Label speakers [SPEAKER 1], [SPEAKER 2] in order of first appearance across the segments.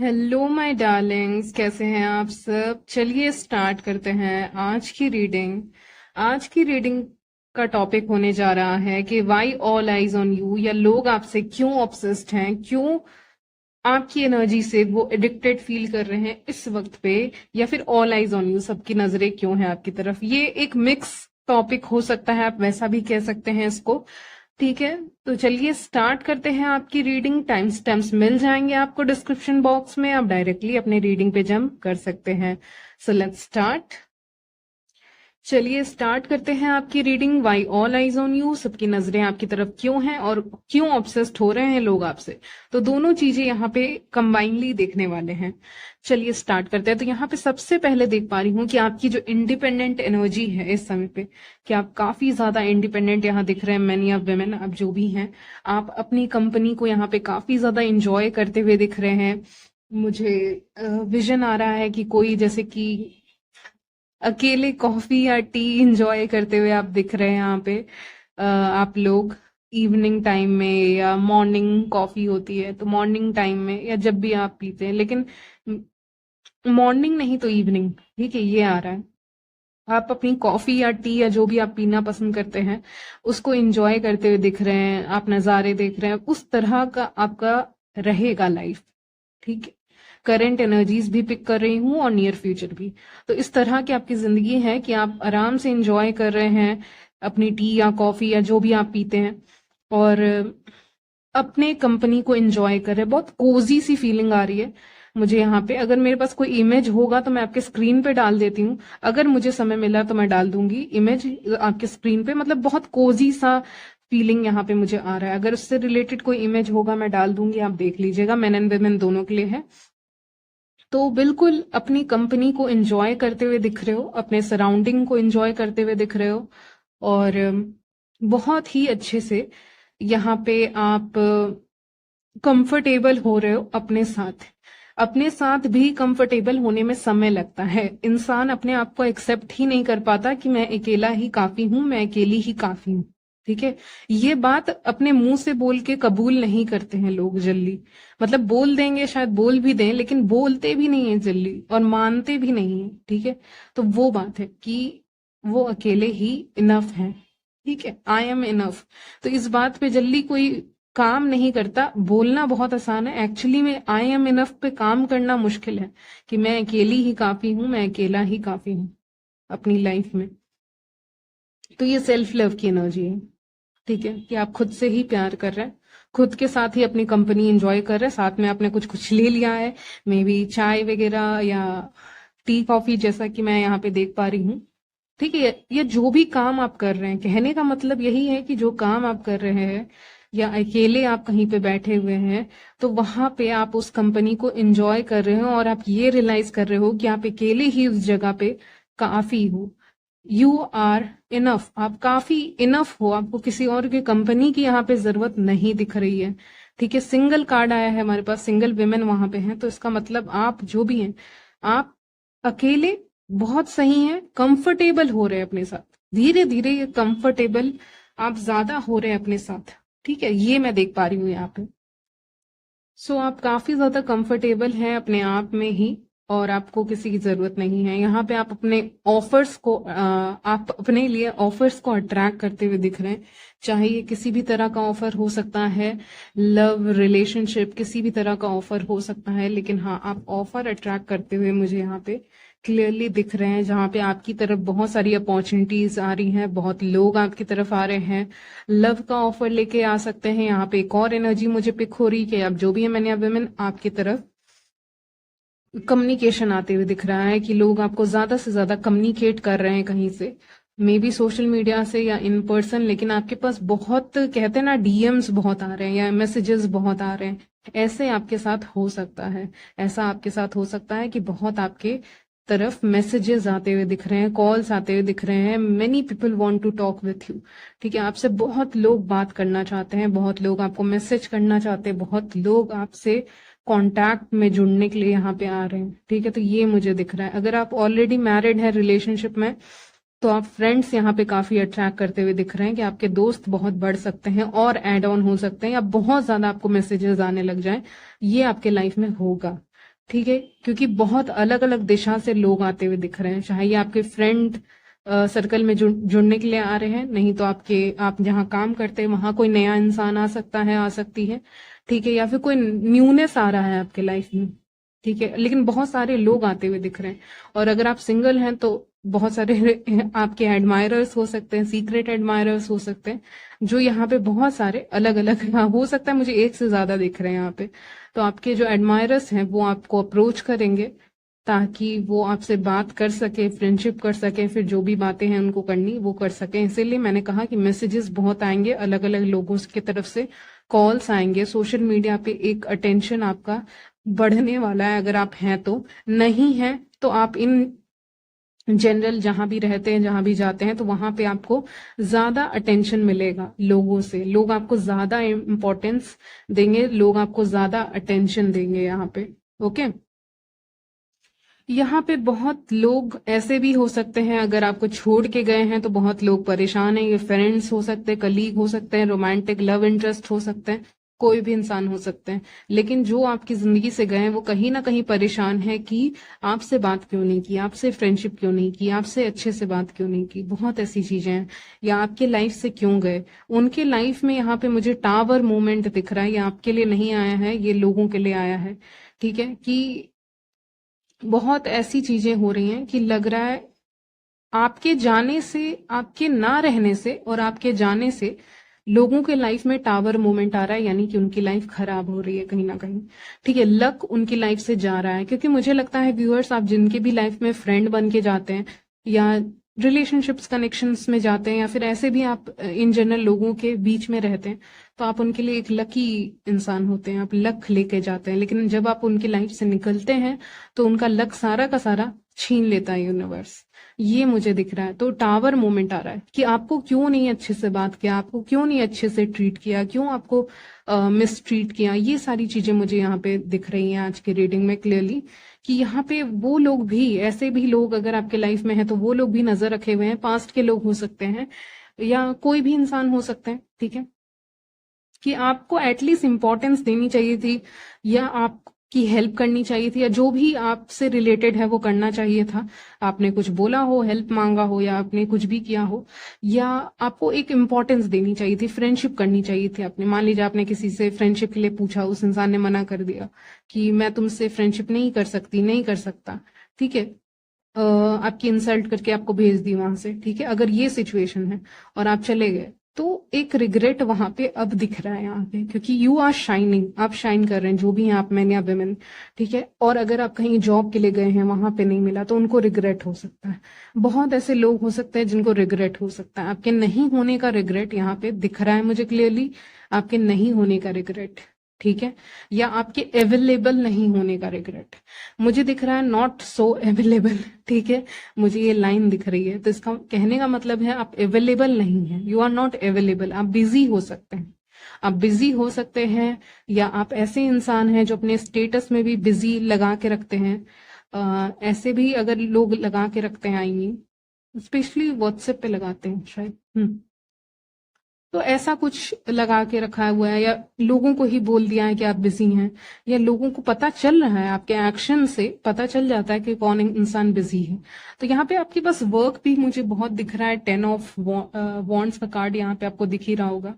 [SPEAKER 1] Hello my Darling's, कैसे हैं आप सब। चलिए स्टार्ट करते हैं आज की रीडिंग का टॉपिक होने जा रहा है कि why all eyes on you, या लोग आपसे क्यों ऑब्सेस्ड हैं, क्यों आपकी एनर्जी से वो एडिक्टेड फील कर रहे हैं इस वक्त पे, या फिर ऑल आइज ऑन यू, सबकी नजरें क्यों हैं आपकी तरफ। ये एक मिक्स टॉपिक हो सकता है, आप वैसा भी कह सकते हैं इसको। ठीक है, तो चलिए स्टार्ट करते हैं आपकी रीडिंग। टाइम स्टैम्प्स मिल जाएंगे आपको डिस्क्रिप्शन बॉक्स में, आप डायरेक्टली अपने रीडिंग पे जंप कर सकते हैं। So let's start. चलिए स्टार्ट करते हैं आपकी reading. Why all eyes on you, सबकी नजरें आपकी तरफ क्यों हैं और क्यों ऑब्सेस्ड हो रहे हैं लोग आपसे। तो दोनों चीजें यहाँ पे कंबाइनली देखने वाले हैं। चलिए स्टार्ट करते हैं। तो यहाँ पे सबसे पहले देख पा रही हूँ कि आपकी जो इंडिपेंडेंट एनर्जी है इस समय पे, कि आप काफी ज्यादा इंडिपेंडेंट यहाँ दिख रहे हैं। मैनी ऑफ वेमेन, आप जो भी हैं, आप अपनी कंपनी को यहाँ पे काफी ज्यादा इंजॉय करते हुए दिख रहे हैं। मुझे विजन आ रहा है कि कोई जैसे कि अकेले कॉफी या टी इंजॉय करते हुए आप दिख रहे हैं यहाँ पे। आप लोग इवनिंग टाइम में, या मॉर्निंग कॉफी होती है तो मॉर्निंग टाइम में, या जब भी आप पीते हैं, लेकिन मॉर्निंग नहीं तो इवनिंग, ठीक है, ये आ रहा है। आप अपनी कॉफी या टी या जो भी आप पीना पसंद करते हैं उसको एंजॉय करते हुए दिख रहे हैं, आप नज़ारे देख रहे हैं। उस तरह का आपका रहेगा लाइफ, ठीक है। करंट एनर्जीज भी पिक कर रही हूँ और नियर फ्यूचर भी। तो इस तरह की आपकी जिंदगी है कि आप आराम से एंजॉय कर रहे हैं अपनी टी या कॉफी या जो भी आप पीते हैं, और अपने कंपनी को एंजॉय कर रहे हैं। बहुत कोजी सी फीलिंग आ रही है मुझे यहाँ पे। अगर मेरे पास कोई इमेज होगा तो मैं आपके स्क्रीन पे डाल देती हूँ, अगर मुझे समय मिला तो मैं डाल दूंगी इमेज आपके स्क्रीन पे। मतलब बहुत कोजी सा फीलिंग यहाँ पे मुझे आ रहा है। अगर उससे रिलेटेड कोई इमेज होगा मैं डाल दूंगी, आप देख लीजिएगा। मेन एंड वेमेन दोनों के लिए है। तो बिल्कुल अपनी कंपनी को एंजॉय करते हुए दिख रहे हो, अपने सराउंडिंग को एंजॉय करते हुए दिख रहे हो, और बहुत ही अच्छे से यहाँ पे आप कंफर्टेबल हो रहे हो अपने साथ। अपने साथ भी कंफर्टेबल होने में समय लगता है। इंसान अपने आप को एक्सेप्ट ही नहीं कर पाता कि मैं अकेला ही काफी हूं, मैं अकेली ही काफी हूं, ठीक है। ये बात अपने मुंह से बोल के कबूल नहीं करते हैं लोग जल्दी। मतलब बोल देंगे, शायद बोल भी दें, लेकिन बोलते भी नहीं है जल्दी और मानते भी नहीं है, ठीक है। तो वो बात है कि वो अकेले ही इनफ है, ठीक है। I am enough. तो इस बात पे जल्दी कोई काम नहीं करता। बोलना बहुत आसान है, एक्चुअली में आई एम इनफ पे काम करना मुश्किल है, कि मैं अकेली ही काफी हूं, मैं अकेला ही काफी हूं अपनी लाइफ में। तो ये सेल्फ लव की एनर्जी है, ठीक है, कि आप खुद से ही प्यार कर रहे हैं, खुद के साथ ही अपनी कंपनी एंजॉय कर रहे हैं। साथ में आपने कुछ कुछ ले लिया है, मे बी चाय वगैरह या टी कॉफी, जैसा कि मैं यहाँ पे देख पा रही हूँ, ठीक है। ये जो भी काम आप कर रहे हैं, कहने का मतलब यही है कि जो काम आप कर रहे हैं, या अकेले आप कहीं पे बैठे हुए हैं, तो वहां पे आप उस कंपनी को एंजॉय कर रहे हो, और आप ये रियलाइज कर रहे हो कि आप अकेले ही उस जगह पे काफी हो। यू आर इनफ, आप काफी इनफ हो, आपको किसी और की कंपनी की यहाँ पे जरूरत नहीं दिख रही है, ठीक है। सिंगल कार्ड आया है हमारे पास, सिंगल विमेन वहां पे हैं, तो इसका मतलब आप जो भी हैं, आप अकेले बहुत सही हैं, कंफर्टेबल हो रहे हैं अपने साथ। धीरे धीरे ये कंफर्टेबल आप ज्यादा हो रहे हैं अपने साथ, ठीक है। ये मैं देख पा रही हूँ यहाँ पे। सो आप काफी ज्यादा कंफर्टेबल हैं अपने आप में ही, और आपको किसी की जरूरत नहीं है। यहाँ पे आप अपने ऑफर्स को आप अपने लिए ऑफर्स को अट्रैक्ट करते हुए दिख रहे हैं। चाहे ये किसी भी तरह का ऑफर हो सकता है, लव रिलेशनशिप, किसी भी तरह का ऑफर हो सकता है, लेकिन हाँ, आप ऑफर अट्रैक्ट करते हुए मुझे यहाँ पे क्लियरली दिख रहे हैं, जहाँ पे आपकी तरफ बहुत सारी अपॉर्चुनिटीज आ रही हैं, बहुत लोग आपकी तरफ आ रहे हैं, लव का ऑफर लेके आ सकते हैं। यहाँ पे एक और एनर्जी मुझे पिक हो रही है कि आप जो भी है, मैंने वुमेन, आपकी तरफ कम्युनिकेशन आते हुए दिख रहा है, कि लोग आपको ज्यादा से ज्यादा कम्युनिकेट कर रहे हैं कहीं से, मे बी सोशल मीडिया से या इन पर्सन, लेकिन आपके पास बहुत, कहते हैं ना, डीएम्स बहुत आ रहे हैं या मैसेजेस बहुत आ रहे हैं। ऐसे आपके साथ हो सकता है, ऐसा आपके साथ हो सकता है कि बहुत आपके तरफ मैसेजेस आते हुए दिख रहे हैं, कॉल्स आते हुए दिख रहे हैं। Many people want to talk with you, ठीक है। आपसे बहुत लोग बात करना चाहते हैं, बहुत लोग आपको मैसेज करना चाहते हैं, बहुत लोग आपसे कांटेक्ट में जुड़ने के लिए यहाँ पे आ रहे हैं, ठीक है। तो ये मुझे दिख रहा है। अगर आप ऑलरेडी मैरिड है, रिलेशनशिप में, तो आप फ्रेंड्स यहाँ पे काफी अट्रैक्ट करते हुए दिख रहे हैं, कि आपके दोस्त बहुत बढ़ सकते हैं और एड ऑन हो सकते हैं, या बहुत ज्यादा आपको मैसेजेस आने लग जाएं। ये आपके लाइफ में होगा, ठीक है, क्योंकि बहुत अलग अलग दिशा से लोग आते हुए दिख रहे हैं, चाहे ये आपके फ्रेंड सर्कल में जुड़ने के लिए आ रहे हैं, नहीं तो आप जहाँ काम करते हैं वहां कोई नया इंसान आ सकता है, आ सकती है, ठीक है, या फिर कोई न्यूनेस आ रहा है आपके लाइफ में, ठीक है, लेकिन बहुत सारे लोग आते हुए दिख रहे हैं। और अगर आप सिंगल हैं तो बहुत सारे आपके एडमायरर्स हो सकते हैं, सीक्रेट एडमायरर्स हो सकते हैं, जो यहाँ पे बहुत सारे अलग अलग हो सकता है, मुझे एक से ज्यादा दिख रहे हैं यहाँ पे। तो आपके जो एडमायरर्स हैं वो आपको अप्रोच करेंगे ताकि वो आपसे बात कर सके, फ्रेंडशिप कर सके, फिर जो भी बातें हैं उनको करनी वो कर सके। इसीलिए मैंने कहा कि मैसेजेस बहुत आएंगे अलग अलग लोगों की तरफ से, कॉल्स आएंगे, सोशल मीडिया पे एक अटेंशन आपका बढ़ने वाला है अगर आप हैं तो। नहीं है तो आप इन जनरल जहां भी रहते हैं, जहां भी जाते हैं, तो वहां पे आपको ज्यादा अटेंशन मिलेगा लोगों से, लोग आपको ज्यादा इम्पोर्टेंस देंगे, लोग आपको ज्यादा अटेंशन देंगे यहाँ पे। ओके, यहाँ पे बहुत लोग ऐसे भी हो सकते हैं, अगर आपको छोड़ के गए हैं तो बहुत लोग परेशान हैं, ये फ्रेंड्स हो सकते हैं, कलीग हो सकते हैं, रोमांटिक लव इंटरेस्ट हो सकते हैं, कोई भी इंसान हो सकते हैं, लेकिन जो आपकी जिंदगी से गए हैं वो कहीं ना कहीं परेशान है कि आपसे बात क्यों नहीं की, आपसे फ्रेंडशिप क्यों नहीं की, आपसे अच्छे से बात क्यों नहीं की, बहुत ऐसी चीजें हैं, या आपके लाइफ से क्यों गए। उनके लाइफ में यहाँ पे मुझे टावर मोमेंट दिख रहा है, ये आपके लिए नहीं आया है, ये लोगों के लिए आया है, ठीक है, कि बहुत ऐसी चीजें हो रही हैं कि लग रहा है आपके जाने से, आपके ना रहने से और आपके जाने से लोगों के लाइफ में टावर मोमेंट आ रहा है, यानी कि उनकी लाइफ खराब हो रही है कहीं ना कहीं, ठीक है, लक उनकी लाइफ से जा रहा है। क्योंकि मुझे लगता है व्यूअर्स, आप जिनके भी लाइफ में फ्रेंड बन के जाते हैं या रिलेशनशिप्स कनेक्शंस में जाते हैं या फिर ऐसे भी आप इन जनरल लोगों के बीच में रहते हैं, तो आप उनके लिए एक लकी इंसान होते हैं, आप लक लेके जाते हैं, लेकिन जब आप उनकी लाइफ से निकलते हैं तो उनका लक सारा का सारा छीन लेता है यूनिवर्स, ये मुझे दिख रहा है। तो टावर मोमेंट आ रहा है कि आपको क्यों नहीं अच्छे से बात किया, आपको क्यों नहीं अच्छे से ट्रीट किया, क्यों आपको मिस ट्रीट किया, ये सारी चीजें मुझे यहाँ पे दिख रही हैं आज की रीडिंग में क्लियरली, कि यहाँ पे वो लोग भी, ऐसे भी लोग अगर आपके लाइफ में है तो वो लोग भी नजर रखे हुए हैं, पास्ट के लोग हो सकते हैं या कोई भी इंसान हो सकते हैं, ठीक है, कि आपको एटलीस्ट इंपॉर्टेंस देनी चाहिए थी या आपकी हेल्प करनी चाहिए थी, या जो भी आपसे रिलेटेड है वो करना चाहिए था। आपने कुछ बोला हो, हेल्प मांगा हो, या आपने कुछ भी किया हो, या आपको एक इम्पोर्टेंस देनी चाहिए थी, फ्रेंडशिप करनी चाहिए थी आपने। मान लीजिए आपने किसी से फ्रेंडशिप के लिए पूछा, उस इंसान ने मना कर दिया कि मैं तुमसे फ्रेंडशिप नहीं कर सकती, नहीं कर सकता, ठीक है, आपकी इंसल्ट करके आपको भेज दी वहां से, ठीक है, अगर ये सिचुएशन है और आप चले गए, तो एक रिग्रेट वहां पे अब दिख रहा है यहाँ पे, क्योंकि यू आर शाइनिंग, आप शाइन कर रहे हैं, जो भी हैं आप, मैन या वेमेन, ठीक है, और अगर आप कहीं जॉब के लिए गए हैं, वहां पे नहीं मिला, तो उनको रिग्रेट हो सकता है। बहुत ऐसे लोग हो सकते हैं जिनको रिग्रेट हो सकता है, आपके नहीं होने का रिग्रेट यहाँ पे दिख रहा है मुझे क्लियरली, आपके नहीं होने का रिग्रेट, ठीक है, या आपके अवेलेबल नहीं होने का रिग्रेट मुझे दिख रहा है, नॉट सो अवेलेबल, ठीक है, मुझे ये लाइन दिख रही है, तो इसका कहने का मतलब है आप अवेलेबल नहीं है, यू आर नॉट अवेलेबल, आप बिजी हो सकते हैं, आप बिजी हो सकते हैं, या आप ऐसे इंसान हैं जो अपने स्टेटस में भी बिजी लगा के रखते हैं, ऐसे भी अगर लोग लगा के रखते हैं, आई मीन स्पेशली व्हाट्सएप पे लगाते हैं शायद, तो ऐसा कुछ लगा के रखा हुआ है, या लोगों को ही बोल दिया है कि आप बिजी हैं, या लोगों को पता चल रहा है, आपके एक्शन से पता चल जाता है कि कौन इंसान बिजी है। तो यहाँ पे आपके पास वर्क भी मुझे बहुत दिख रहा है, 10 ऑफ वॉन्ड्स का कार्ड यहाँ पे आपको दिख ही रहा होगा,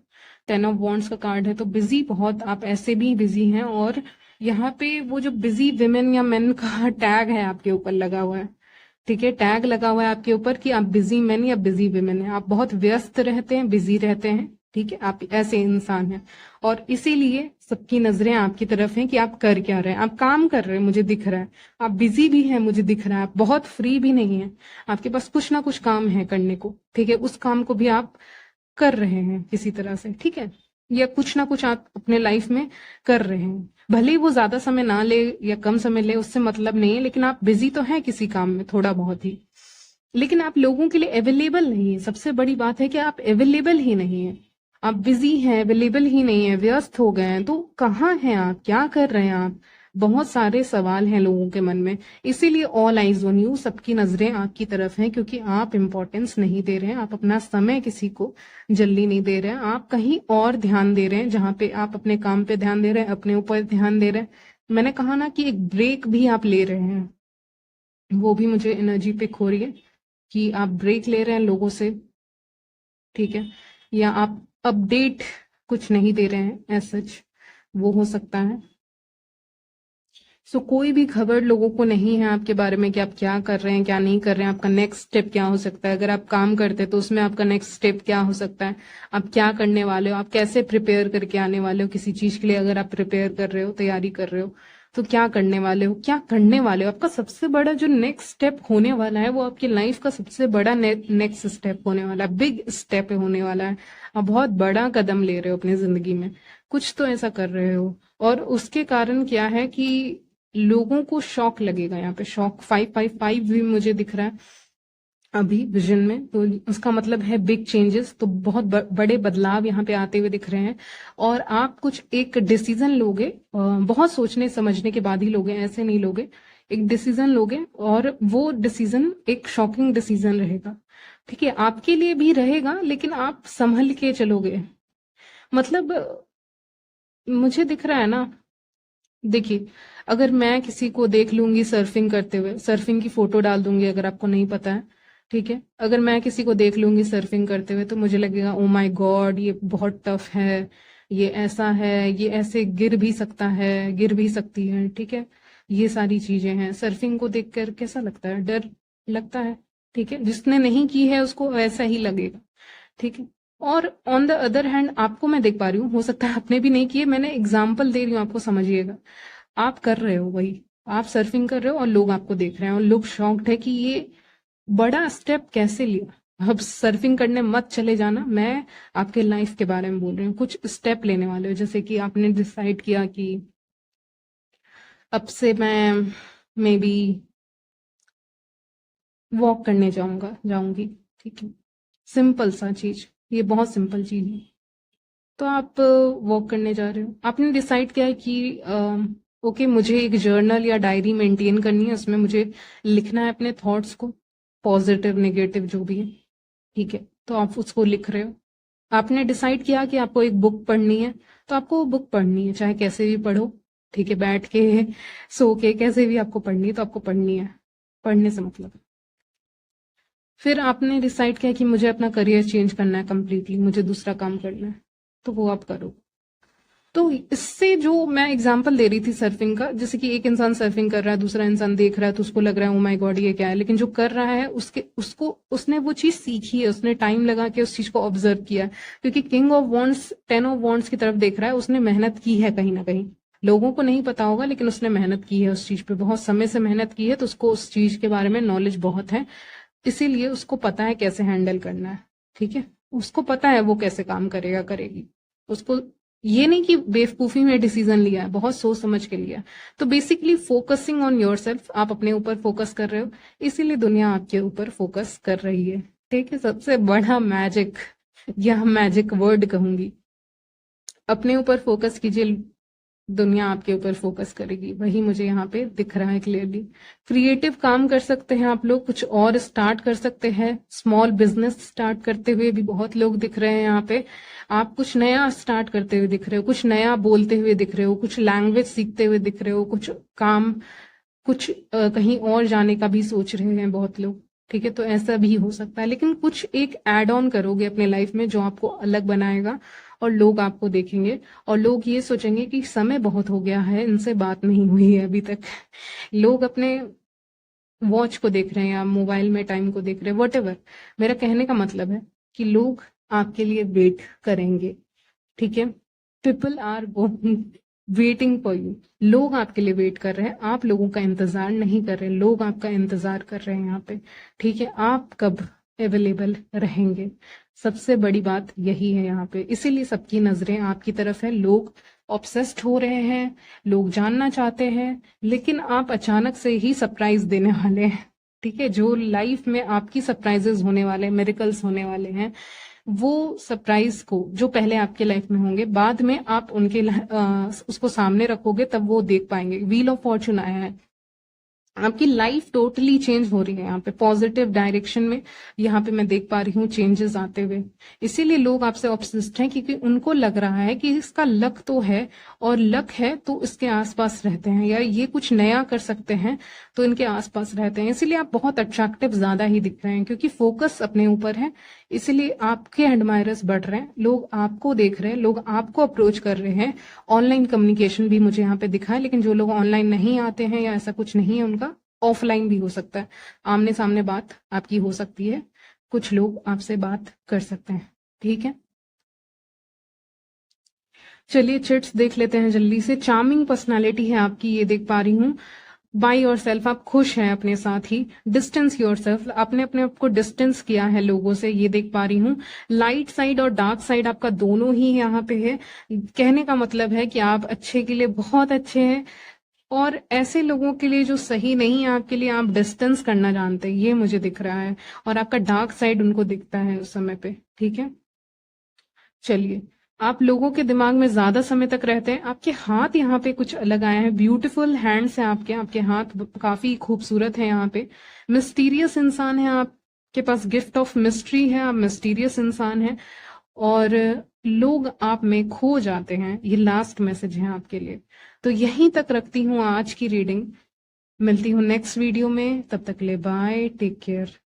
[SPEAKER 1] 10 ऑफ वॉन्ड्स का कार्ड है, तो बिजी बहुत आप ऐसे भी बिजी हैं, और यहाँ पे वो जो बिजी विमेन या मेन का टैग है आपके ऊपर लगा हुआ है, ठीक है, टैग लगा हुआ है आपके ऊपर कि आप बिजी मैन या बिजी विमेन हैं, आप बहुत व्यस्त रहते हैं, बिजी रहते हैं, ठीक है, आप ऐसे इंसान हैं, और इसीलिए सबकी नजरें आपकी तरफ हैं कि आप कर क्या रहे हैं, आप काम कर रहे हैं मुझे दिख रहा है, आप बिजी भी हैं मुझे दिख रहा है, आप बहुत फ्री भी नहीं है, आपके पास कुछ ना कुछ काम है करने को, ठीक है, उस काम को भी आप कर रहे हैं किसी तरह से, ठीक है, या कुछ ना कुछ आप अपने लाइफ में कर रहे हैं, भले ही वो ज्यादा समय ना ले या कम समय ले, उससे मतलब नहीं है, लेकिन आप बिजी तो हैं किसी काम में थोड़ा बहुत ही, लेकिन आप लोगों के लिए अवेलेबल नहीं है। सबसे बड़ी बात है कि आप अवेलेबल ही नहीं है, आप बिजी हैं, अवेलेबल ही नहीं है, व्यस्त हो गए हैं, तो कहाँ हैं आप, क्या कर रहे हैं आप, बहुत सारे सवाल हैं लोगों के मन में। इसीलिए ऑल आइज ऑन यू, सबकी नजरें आपकी तरफ हैं, क्योंकि आप इंपॉर्टेंस नहीं दे रहे हैं, आप अपना समय किसी को जल्दी नहीं दे रहे हैं, आप कहीं और ध्यान दे रहे हैं, जहां पे आप अपने काम पे ध्यान दे रहे हैं, अपने ऊपर ध्यान दे रहे हैं, मैंने कहा ना कि एक ब्रेक भी आप ले रहे हैं, वो भी मुझे एनर्जी पिक हो रही है कि आप ब्रेक ले रहे हैं लोगों से, ठीक है, या आप अपडेट कुछ नहीं दे रहे हैं एज सच, वो हो सकता है। सो कोई भी खबर लोगों को नहीं है आपके बारे में कि आप क्या कर रहे हैं, क्या नहीं कर रहे हैं, आपका नेक्स्ट स्टेप क्या हो सकता है। अगर आप काम करते हैं तो उसमें आपका नेक्स्ट स्टेप क्या हो सकता है, आप क्या करने वाले हो, आप कैसे प्रिपेयर करके आने वाले हो किसी चीज के लिए। अगर आप प्रिपेयर कर रहे हो, तैयारी कर रहे हो, तो क्या करने वाले हो, क्या करने वाले हो। आपका सबसे बड़ा जो नेक्स्ट स्टेप होने वाला है, वो आपकी लाइफ का सबसे बड़ा नेक्स्ट स्टेप होने वाला है, बिग स्टेप होने वाला है। आप बहुत बड़ा कदम ले रहे हो अपनी जिंदगी में, कुछ तो ऐसा कर रहे हो। और उसके कारण क्या है कि लोगों को शॉक लगेगा। यहाँ पे शॉक 555 भी मुझे दिख रहा है अभी विजन में, तो उसका मतलब है बिग चेंजेस, तो बहुत बड़े बदलाव यहाँ पे आते हुए दिख रहे हैं। और आप कुछ एक डिसीजन लोगे, बहुत सोचने समझने के बाद ही लोगे, ऐसे नहीं लोगे। एक डिसीजन लोगे और वो डिसीजन एक शॉकिंग डिसीजन रहेगा, ठीक है, आपके लिए भी रहेगा, लेकिन आप संभल के चलोगे। मतलब मुझे दिख रहा है ना, देखिए, अगर मैं किसी को देख लूंगी सर्फिंग करते हुए, सर्फिंग की फोटो डाल दूंगी अगर आपको नहीं पता है, ठीक है, अगर मैं किसी को देख लूंगी सर्फिंग करते हुए तो मुझे लगेगा ओ माय गॉड ये बहुत टफ है, ये ऐसा है, ये ऐसे गिर भी सकता है, गिर भी सकती है, ठीक है, ये सारी चीजें हैं। सर्फिंग को देखकर कैसा लगता है, डर लगता है, ठीक है, जिसने नहीं की है उसको वैसा ही लगेगा, ठीक है। और ऑन द अदर हैंड आपको मैं देख पा रही हूँ, हो सकता है आपने भी नहीं किए, मैंने एग्जाम्पल दे रही हूँ आपको, समझिएगा। आप कर रहे हो वही, आप सर्फिंग कर रहे हो और लोग आपको देख रहे हैं और लोग शॉक्ड है कि ये बड़ा स्टेप कैसे लिया। अब सर्फिंग करने मत चले जाना, मैं आपके लाइफ के बारे में बोल रही हूँ। कुछ स्टेप लेने वाले हो, जैसे कि आपने डिसाइड किया कि अब से मैं मे बी वॉक करने जाऊंगी, ठीक है, सिंपल सा चीज, ये बहुत सिंपल चीज है। तो आप वॉक करने जा रहे हो, आपने डिसाइड किया है कि ओके मुझे एक जर्नल या डायरी मेंटेन करनी है, उसमें मुझे लिखना है अपने थॉट्स को, पॉजिटिव नेगेटिव जो भी है, ठीक है, तो आप उसको लिख रहे हो। आपने डिसाइड किया कि आपको एक बुक पढ़नी है, तो आपको वो बुक पढ़नी है, चाहे कैसे भी पढ़ो, ठीक है, बैठ के, सो के, कैसे भी आपको पढ़नी है तो आपको पढ़नी है, पढ़ने से मतलब है। फिर आपने डिसाइड किया कि मुझे अपना करियर चेंज करना है कंप्लीटली, मुझे दूसरा काम करना है, तो वो आप करो। तो इससे जो मैं एग्जांपल दे रही थी सर्फिंग का, जैसे कि एक इंसान सर्फिंग कर रहा है, दूसरा इंसान देख रहा है, तो उसको लग रहा है ओ माय गॉड ये क्या है, लेकिन जो कर रहा है उसको उसने वो चीज सीखी है, उसने टाइम लगा के उस चीज को ऑब्जर्व किया है। क्योंकि king of wands 10 of wands की तरफ देख रहा है, उसने मेहनत की है कहीं ना कहीं, लोगों को नहीं पता होगा लेकिन उसने मेहनत की है उस चीज पे, बहुत समय से मेहनत की है, तो उसको उस चीज के बारे में नॉलेज बहुत है, इसीलिए उसको पता है कैसे हैंडल करना है, ठीक है, उसको पता है वो कैसे काम करेगा करेगी। उसको ये नहीं कि बेवकूफी में डिसीजन लिया है, बहुत सोच समझ के लिया है। तो बेसिकली फोकसिंग ऑन योरसेल्फ, आप अपने ऊपर फोकस कर रहे हो, इसीलिए दुनिया आपके ऊपर फोकस कर रही है, ठीक है। सबसे बड़ा मैजिक, या मैजिक वर्ड कहूंगी, अपने ऊपर फोकस कीजिए, दुनिया आपके ऊपर फोकस करेगी, वही मुझे यहाँ पे दिख रहा है क्लियरली। क्रिएटिव काम कर सकते हैं आप लोग, कुछ और स्टार्ट कर सकते हैं, स्मॉल बिजनेस स्टार्ट करते हुए भी बहुत लोग दिख रहे हैं यहाँ पे। आप कुछ नया स्टार्ट करते हुए दिख रहे हो, कुछ नया बोलते हुए दिख रहे हो, कुछ लैंग्वेज सीखते हुए दिख रहे हो, कुछ काम, कुछ कहीं और जाने का भी सोच रहे हैं बहुत लोग, ठीक है, तो ऐसा भी हो सकता है। लेकिन कुछ एक एड ऑन करोगे अपने लाइफ में जो आपको अलग बनाएगा, और लोग आपको देखेंगे और लोग ये सोचेंगे कि समय बहुत हो गया है, इनसे बात नहीं हुई है अभी तक। लोग अपने वॉच को देख रहे हैं या मोबाइल में टाइम को देख रहे हैं, वट। मेरा कहने का मतलब है कि लोग आपके लिए वेट करेंगे, ठीक है, people are waiting for you, लोग आपके लिए वेट कर रहे हैं, आप लोगों का इंतजार नहीं कर रहे, लोग आपका इंतजार कर रहे हैं यहाँ पे, ठीक है, आप कब अवेलेबल रहेंगे, सबसे बड़ी बात यही है यहाँ पे। इसीलिए सबकी नजरें आपकी तरफ है, लोग ऑब्सेस्ड हो रहे हैं, लोग जानना चाहते हैं, लेकिन आप अचानक से ही सरप्राइज देने वाले हैं, ठीक है, जो लाइफ में आपकी सरप्राइजेस होने वाले हैं, मेरिकल्स होने वाले हैं, वो सरप्राइज को जो पहले आपके लाइफ में होंगे, बाद में आप उसको सामने रखोगे तब वो देख पाएंगे। व्हील ऑफ फॉर्चून आया है, आपकी लाइफ टोटली चेंज हो रही है यहाँ पे पॉजिटिव डायरेक्शन में। यहाँ पे मैं देख पा रही हूँ चेंजेस आते हुए। इसीलिए लोग आपसे ऑब्सेस्ड हैं, क्योंकि उनको लग रहा है कि इसका लक तो है, और लक है तो इसके आसपास रहते हैं, या ये कुछ नया कर सकते हैं तो इनके आसपास रहते हैं। इसीलिए आप बहुत अट्रैक्टिव ज्यादा ही दिख रहे हैं, क्योंकि फोकस अपने ऊपर है। इसीलिए आपके एडमायरर्स बढ़ रहे हैं, लोग आपको देख रहे हैं, लोग आपको अप्रोच कर रहे हैं। ऑनलाइन कम्युनिकेशन भी मुझे यहाँ पे दिखा है, लेकिन जो लोग ऑनलाइन नहीं आते हैं या ऐसा कुछ नहीं है उनका, ऑफलाइन भी हो सकता है, आमने सामने बात आपकी हो सकती है, कुछ लोग आपसे बात कर सकते हैं। ठीक है, चलिए चिट्स देख लेते हैं जल्दी से। चार्मिंग पर्सनालिटी है आपकी, ये देख पा रही हूँ। बाय योर सेल्फ, आप खुश हैं अपने साथ ही। डिस्टेंस योर सेल्फ, आपने अपने आप को डिस्टेंस किया है लोगों से, ये देख पा रही हूँ। लाइट साइड और डार्क साइड आपका दोनों ही यहाँ पे है। कहने का मतलब है कि आप अच्छे के लिए बहुत अच्छे हैं, और ऐसे लोगों के लिए जो सही नहीं है आपके लिए, आप डिस्टेंस करना जानते हैं, ये मुझे दिख रहा है। और आपका डार्क साइड उनको दिखता है उस समय पे। ठीक है, चलिए। आप लोगों के दिमाग में ज्यादा समय तक रहते हैं। आपके हाथ यहाँ पे कुछ अलग आए हैं, ब्यूटीफुल हैंड्स हैं आपके, आपके हाथ काफी खूबसूरत है यहाँ पे। मिस्टीरियस इंसान है, आपके पास गिफ्ट ऑफ मिस्ट्री है, आप मिस्टीरियस इंसान हैं, और लोग आप में खो जाते हैं। ये लास्ट मैसेज है आपके लिए। तो यहीं तक रखती हूँ आज की रीडिंग। मिलती हूँ नेक्स्ट वीडियो में, तब तक ले बाय, टेक केयर।